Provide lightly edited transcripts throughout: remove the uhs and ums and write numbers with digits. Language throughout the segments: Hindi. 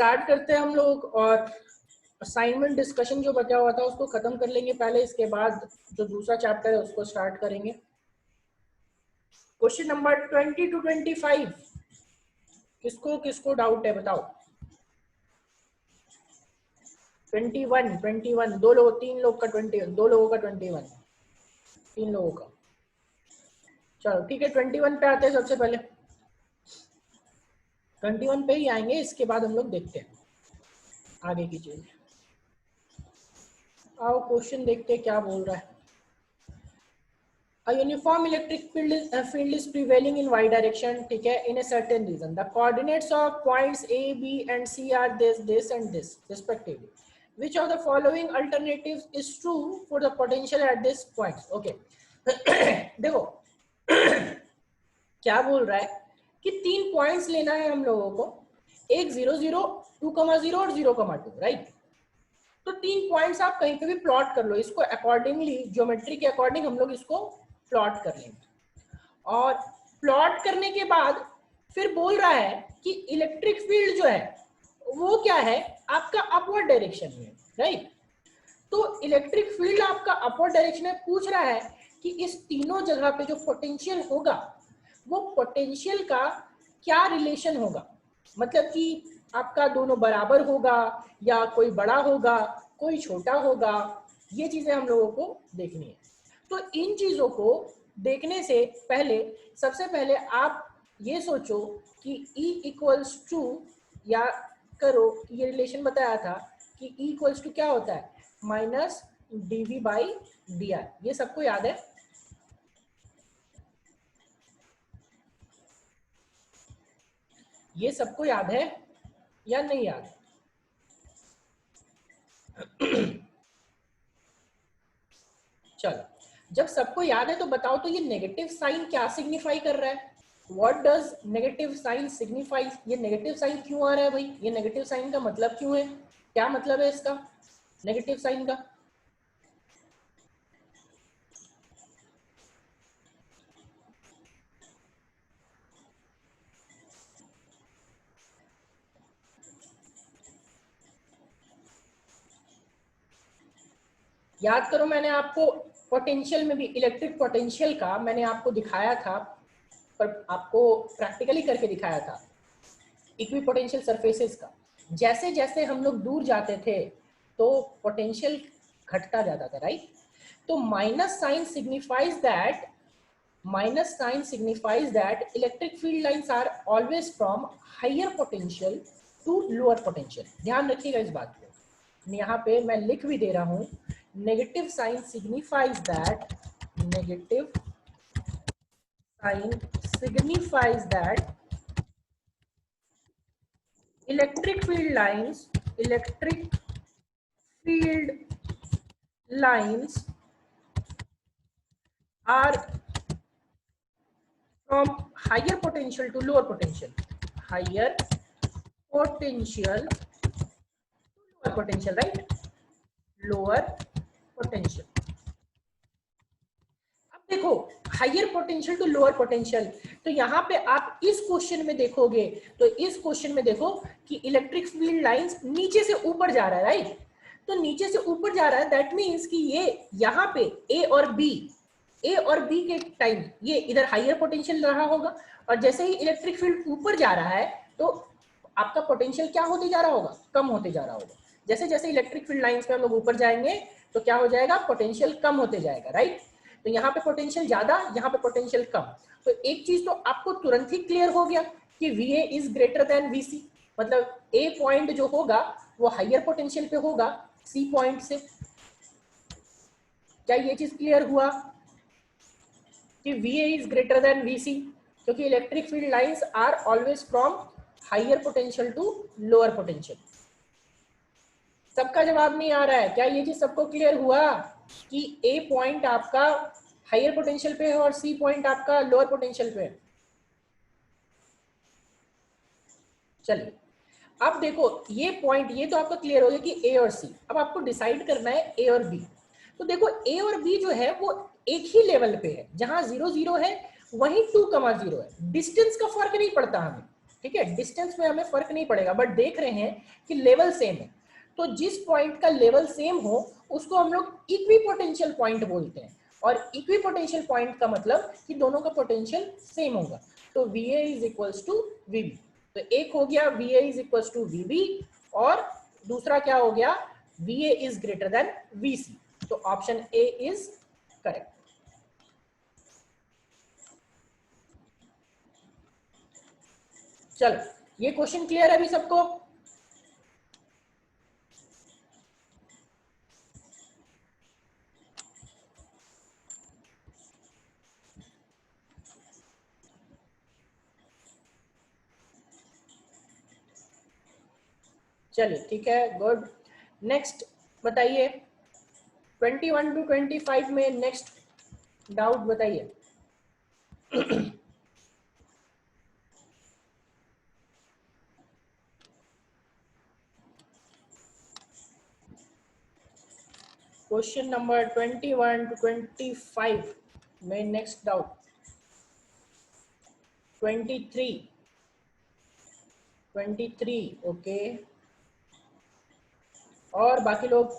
स्टार्ट करते हैं हम लोग, और असाइनमेंट डिस्कशन जो बचा हुआ था उसको खत्म कर लेंगे पहले, इसके बाद जो दूसरा चैप्टर है उसको स्टार्ट करेंगे। क्वेश्चन नंबर 20 to 25 किसको किसको डाउट है बताओ। 21 दो लोग, तीन लोग का 21, दो लोगों का 21, तीन लोगों का। चलो ठीक है, 21 पे आते हैं। सबसे पहले 21 पे ही आएंगे, इसके बाद हम लोग देखते हैं आगे की चीज। आओ क्वेश्चन देखते हैं क्या बोल रहा है। A uniform electric field is prevailing in y direction, ठीक है, in a certain region. The coordinates of points A, B and C are this and this respectively. Which of the following alternatives is true for the potential at this point? Okay. देखो क्या बोल रहा है कि 3 पॉइंट्स लेना है हम लोगों को, एक 0 0, 2,0 और 0,2, राइट। तो 3 पॉइंट्स आप कहीं पे भी प्लॉट कर लो, इसको अकॉर्डिंगली ज्योमेट्री के अकॉर्डिंग हम लोग इसको प्लॉट कर लेंगे। और प्लॉट करने के बाद फिर बोल रहा है कि इलेक्ट्रिक फील्ड जो है वो क्या है आपका अपवर्ड डायरेक्शन में, राइट। तो इलेक्ट्रिक फील्ड आपका अपवर्ड डायरेक्शन में पूछ रहा है कि इस तीनों जगह पे जो पोटेंशियल होगा वो पोटेंशियल का क्या रिलेशन होगा, मतलब कि आपका दोनों बराबर होगा या कोई बड़ा होगा, कोई छोटा होगा, ये चीजें हम लोगों को देखनी है। तो इन चीजों को देखने से पहले सबसे पहले आप ये सोचो कि E = या करो, ये रिलेशन बताया था कि E = क्या होता है, -dV/dr। ये सबको याद है? ये सबको याद है या नहीं याद? चलो, जब सबको याद है तो बताओ तो ये नेगेटिव साइन क्या सिग्निफाई कर रहा है? What does negative sign signify? ये नेगेटिव साइन क्यों आ रहा है भाई? ये नेगेटिव साइन का मतलब क्यों है? क्या मतलब है इसका नेगेटिव साइन का? याद करो, मैंने आपको पोटेंशियल में भी, इलेक्ट्रिक पोटेंशियल का मैंने आपको दिखाया था, पर आपको प्रैक्टिकली करके दिखाया था इक्विपोटेंशियल सरफेसेस का। जैसे जैसे हम लोग दूर जाते थे तो पोटेंशियल घटता जाता था, राइट। तो minus sign signifies that electric field lines are always from higher potential to lower potential। ध्यान रखिएगा इस बात को, यहाँ पे मैं लिख भी दे रहा हूँ, negative sign signifies that electric field lines are from higher potential to lower potential, right, lower potential। अब देखो, higher potential to lower potential, तो यहाँ पे आप इस क्वेश्चन में देखोगे तो इस क्वेश्चन में देखो कि इलेक्ट्रिक फील्ड लाइंस नीचे से ऊपर जा रहा है, राइट। तो नीचे से ऊपर जा रहा है, दैट मीन्स कि ये यहाँ पे ए और बी के टाइम ये इधर हायर पोटेंशियल रहा होगा, और जैसे ही इलेक्ट्रिक फील्ड ऊपर जा रहा है तो आपका पोटेंशियल क्या होते जा रहा होगा, कम होते जा रहा होगा। जैसे जैसे इलेक्ट्रिक फील्ड लाइंस पे हम लोग ऊपर जाएंगे तो क्या हो जाएगा, पोटेंशियल कम होते जाएगा, राइट। तो यहाँ पे पोटेंशियल ज्यादा, यहाँ पे पोटेंशियल कम। तो एक चीज तो आपको तुरंत ही क्लियर हो गया कि VA is greater than VC, मतलब A पॉइंट जो होगा वो हायर पोटेंशियल पे होगा C पॉइंट से। क्या ये चीज क्लियर हुआ कि VA is greater than VC, क्योंकि electric field lines are always from higher potential to lower potential. सबका जवाब नहीं आ रहा है, क्या ये चीज सबको क्लियर हुआ कि A पॉइंट आपका हायर पोटेंशियल पे है और C पॉइंट आपका लोअर पोटेंशियल पे है? चलिए अब देखो, ये पॉइंट ये तो आपका क्लियर हो गया कि A और C। अब आपको डिसाइड करना है A और B। तो देखो A और B जो है वो एक ही लेवल पे है, जहां 0 0 है वहीं 2, 0 है, डिस्टेंस का फर्क नहीं पड़ता हमें। ठीक है, डिस्टेंस में हमें फर्क नहीं पड़ेगा, बट देख रहे हैं कि लेवल सेम है। तो जिस पॉइंट का लेवल सेम हो उसको हम लोग इक्विपोटेंशियल पॉइंट बोलते हैं, और इक्विपोटेंशियल पॉइंट का मतलब कि दोनों का पोटेंशियल सेम होगा। तो VA is equals to VB। तो एक हो गया VA is equals to VB, और दूसरा क्या हो गया, VA is greater than VC। तो ऑप्शन ए इज करेक्ट। चलो, ये क्वेश्चन क्लियर है अभी सबको? चलिए ठीक है, गुड। नेक्स्ट बताइए, 21 टू 25 में नेक्स्ट डाउट बताइए। क्वेश्चन नंबर 21 टू 25 में नेक्स्ट डाउट। 23 ओके, और बाकी लोग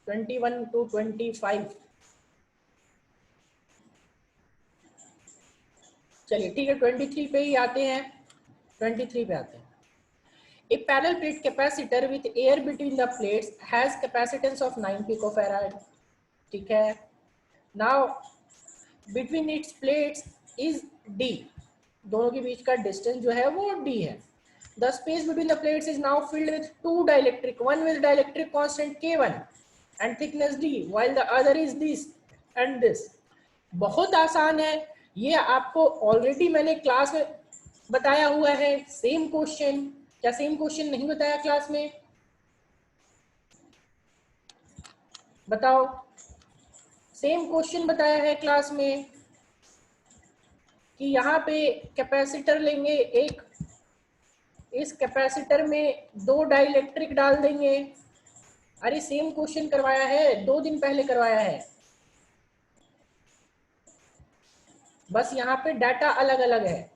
21 टू 25। चलिए ठीक है, 23 पे ही आते हैं। 23 पे आते हैं। A parallel plate capacitor with air between the plates has capacitance of 9 picofarad. ठीक है, now between its plates is D, दोनों के बीच का डिस्टेंस जो है वो D है। The space between the plates is now filled with two dielectric, one with dielectric constant K1 and thickness D, while the other is this and this. बहुत आसान है ये, आपको ऑलरेडी मैंने क्लास में बताया हुआ है। सेम क्वेश्चन, क्या सेम क्वेश्चन नहीं बताया क्लास में? बताओ, सेम क्वेश्चन बताया है क्लास में कि यहाँ पे कैपेसिटर लेंगे एक, इस कैपेसिटर में दो डाइलेक्ट्रिक डाल देंगे। अरे सेम क्वेश्चन करवाया है, 2 दिन पहले करवाया है, बस यहाँ पे डाटा अलग अलग है।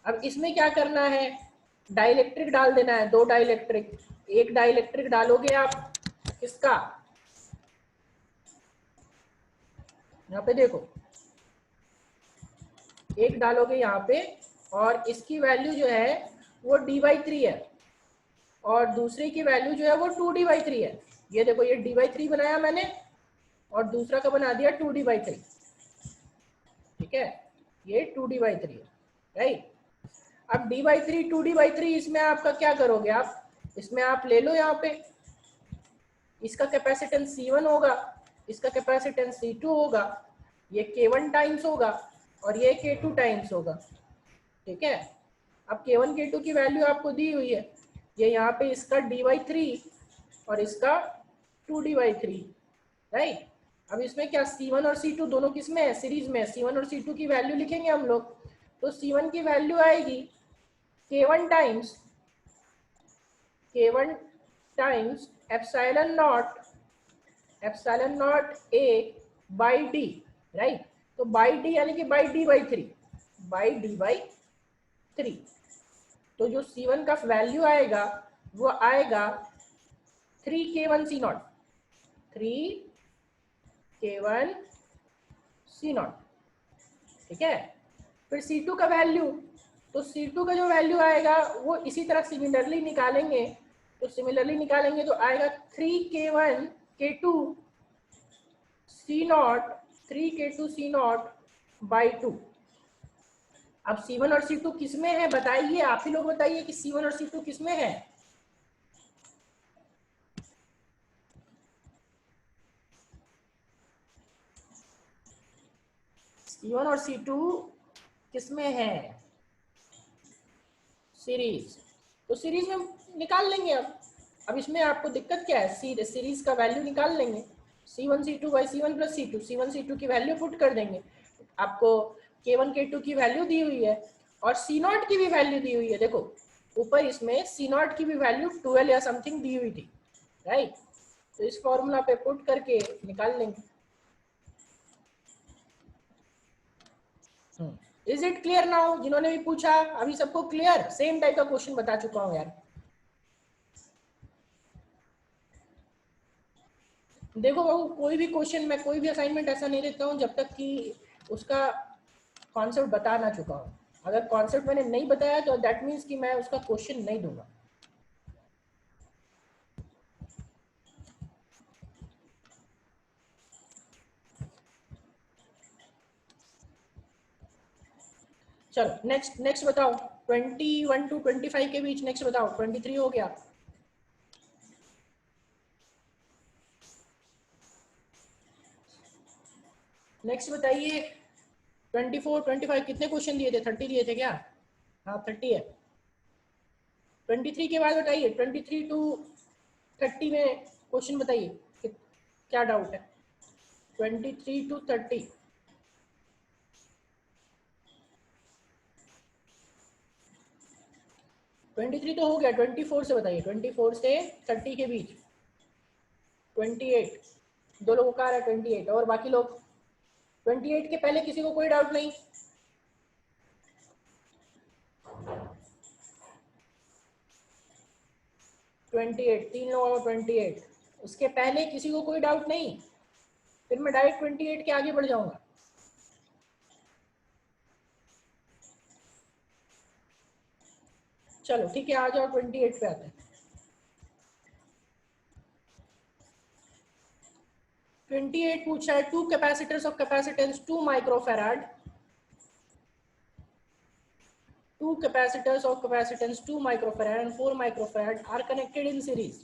अब इसमें क्या करना है, डाइलेक्ट्रिक डाल देना है, 2 डाइलेक्ट्रिक। एक डाइलेक्ट्रिक डालोगे आप किसका, यहाँ पे देखो, एक डालोगे यहाँ पे, और इसकी वैल्यू जो है वो d/3 है, और दूसरे की वैल्यू जो है वो 2d/3 है। ये देखो, ये d/3 बनाया मैंने, और दूसरा का बना दिया 2d/3। ठीक है, ये 2d/3 है, राइट। अब d/3 2d/3, इसमें आपका क्या करोगे आप, इसमें आप ले लो यहाँ पे, इसका कैपेसिटेंस C1 होगा, इसका कैपेसिटेंस C2 होगा, ये K1 टाइम्स होगा और ये K2 टाइम्स होगा। ठीक है, अब K1 K2 की वैल्यू आपको दी हुई है, ये यहाँ पे इसका d/3 और इसका 2d/3, राइट। अब इसमें क्या, C1 और C2 दोनों किस में है, सीरीज में है। C1 और C2 की वैल्यू लिखेंगे हम लोग, तो C1 की वैल्यू आएगी K1 times epsilon not A by D, right. तो बाई D यानी कि बाई D/3। तो जो C1 का वैल्यू आएगा वो आएगा 3K1C0, 3K1C0। ठीक है, फिर C2 का वैल्यू, तो C2 का जो वैल्यू आएगा वो इसी तरह सिमिलरली निकालेंगे, तो सिमिलरली निकालेंगे तो आएगा 3K2C0 बाई 2। अब C1 और C2 किसमें है बताइए, आप ही लोग बताइए कि C1 और C2 किसमें है। C1 और C2 किसमें है, सीरीज। तो सीरीज में निकाल लेंगे। अब इसमें आपको दिक्कत क्या है, सीरीज का वैल्यू निकाल लेंगे, C1 C2 by C1 plus C2, C1 C2 की वैल्यू पुट कर देंगे। आपको K1 K2 की वैल्यू दी हुई है और C0 की भी वैल्यू दी हुई है। देखो ऊपर इसमें C0 की भी वैल्यू 12 या समथिंग दी हुई थी, राइट। तो इस फॉर्मूला पे पुट करके निकाल लेंगे। Is it clear now? जिन्होंने भी पूछा अभी सबको क्लियर? सेम टाइप का क्वेश्चन बता चुका हूं यार। देखो बाबू, कोई भी क्वेश्चन मैं कोई भी असाइनमेंट ऐसा नहीं देता हूं जब तक कि उसका कॉन्सेप्ट बता ना चुका हूं। अगर कॉन्सेप्ट मैंने नहीं बताया तो दैट मीन्स कि मैं उसका क्वेश्चन नहीं दूंगा। चलो नेक्स्ट नेक्स्ट बताओ। 21 टू 25 के बीच नेक्स्ट बताओ। 23 हो गया। नेक्स्ट बताइए। 24 25 कितने क्वेश्चन दिए थे? 30 दिए थे क्या? हाँ 30 है। 23 के बाद बताइए। 23 टू 30 में क्वेश्चन बताइए क्या डाउट है? 23 टू 30। 23 तो हो गया। 24 से बताइए। 24 से 30 के बीच। 28 दो लोगों का आ रहा है। 28 और बाकी लोग 28 के पहले किसी को कोई डाउट नहीं? 28 तीन लोगों का 28। उसके पहले किसी को कोई डाउट नहीं? फिर मैं डायरेक्ट 28 के आगे बढ़ जाऊंगा। चलो ठीक है, आ जाओ 28 पे आते हैं। 28 पूछा है two capacitors of capacitance 2 microfarad. Two capacitors of capacitance 2 microfarad and 4 microfarad are connected in series.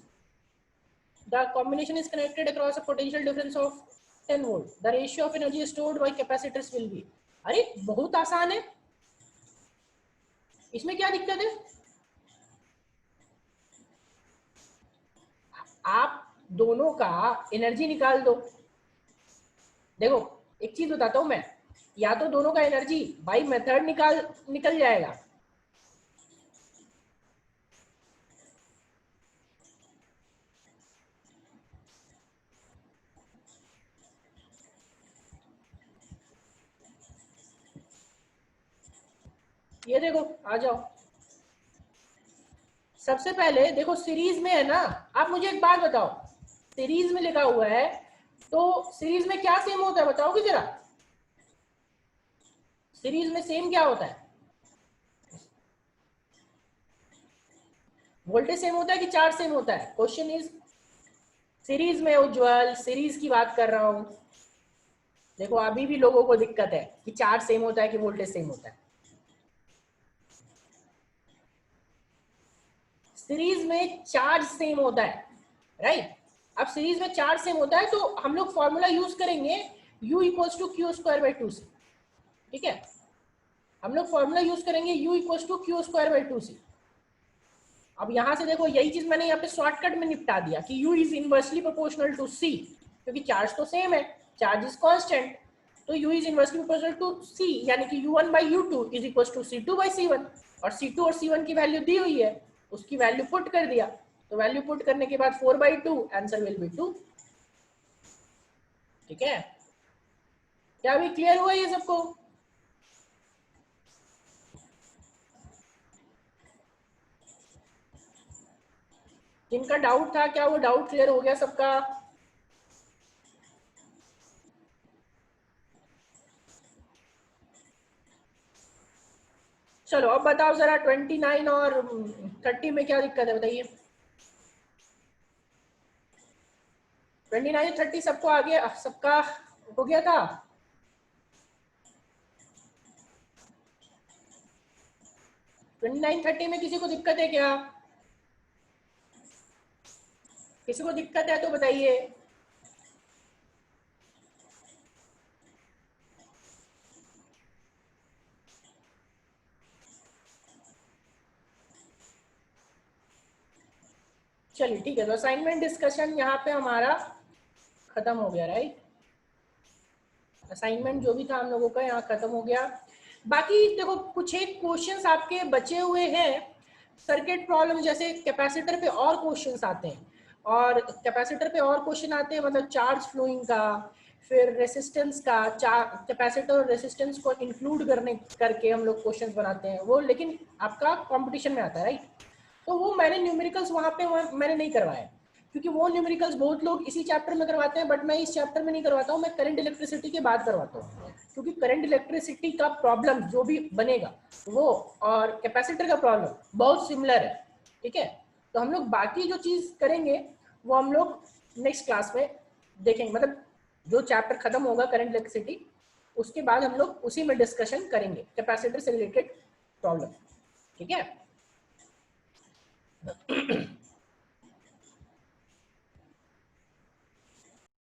The combination is connected across a potential difference of 10 volt. The ratio of energy stored by capacitors will be. अरे बहुत आसान है, इसमें क्या दिक्कत है? आप दोनों का एनर्जी निकाल दो। देखो एक चीज बताता हूं मैं, या तो दोनों का एनर्जी बाई मेथड निकल जाएगा। ये देखो आ जाओ। सबसे पहले देखो सीरीज में है ना। आप मुझे एक बात बताओ, सीरीज में लिखा हुआ है तो सीरीज में क्या सेम होता है बताओगे जरा? सीरीज में सेम क्या होता है? वोल्टेज सेम होता है कि चार्ज सेम होता है? क्वेश्चन इज सीरीज में। उज्जवल सीरीज की बात कर रहा हूं। देखो अभी भी लोगों को दिक्कत है कि चार्ज सेम होता है कि वोल्टेज सेम होता है। सीरीज में चार्ज सेम होता है, राइट? अब सीरीज में चार्ज सेम होता है तो हम लोग फॉर्मूला यूज करेंगे U equals to Q square by 2 C. ठीक है, हम लोग फॉर्मूला यूज करेंगे U equals to Q square by 2 C. अब यहां से देखो यही चीज मैंने यहाँ पे शॉर्टकट में निपटा दिया कि U is inversely proportional to C, क्योंकि चार्ज तो सेम है, चार्ज इज कांस्टेंट। तो U is inversely proportional to C, यानी कि U1 by U2 is equal to C2 by C1। और C2 और C1 की वैल्यू दी हुई है, उसकी वैल्यू पुट कर दिया। तो वैल्यू पुट करने के बाद 4/2 आंसर विल बी 2। ठीक है, क्या अभी क्लियर हुआ ये सबको? जिनका डाउट था क्या वो डाउट क्लियर हो गया सबका? चलो अब बताओ जरा 29 और 30 में क्या दिक्कत है बताइए। 29 30 सबको आ गया, सबका हो गया था? ट्वेंटी नाइन 30 में किसी को दिक्कत है क्या? किसी को दिक्कत है तो बताइए। चलिए ठीक है, तो असाइनमेंट डिस्कशन यहाँ पे हमारा खत्म हो गया, राइट? असाइनमेंट जो भी था हम लोगों का यहाँ खत्म हो गया। बाकी देखो कुछ एक क्वेश्चंस आपके बचे हुए हैं सर्किट प्रॉब्लम, जैसे कैपेसिटर पे और क्वेश्चंस आते हैं, और कैपेसिटर पे और क्वेश्चन आते हैं मतलब चार्ज फ्लोइंग का, फिर रेसिस्टेंस का कैपेसिटर और रेसिस्टेंस को इंक्लूड करके हम लोग क्वेश्चंस बनाते हैं वो, लेकिन आपका कंपटीशन में आता है, राइट। तो वो मैंने न्यूमेरिकल्स वहाँ पे मैंने नहीं करवाया, क्योंकि वो न्यूमेरिकल्स बहुत लोग इसी चैप्टर में करवाते हैं, बट मैं इस चैप्टर में नहीं करवाता हूँ, मैं करंट इलेक्ट्रिसिटी के बाद करवाता हूँ, क्योंकि करंट इलेक्ट्रिसिटी का प्रॉब्लम जो भी बनेगा वो और कैपेसिटर का प्रॉब्लम बहुत सिमिलर है, ठीक है। तो हम लोग बाकी जो चीज करेंगे वो हम लोग नेक्स्ट क्लास में देखेंगे, मतलब जो चैप्टर खत्म होगा करंट इलेक्ट्रिसिटी उसके बाद हम लोग उसी में डिस्कशन करेंगे कैपेसिटर से रिलेटेड प्रॉब्लम, ठीक है।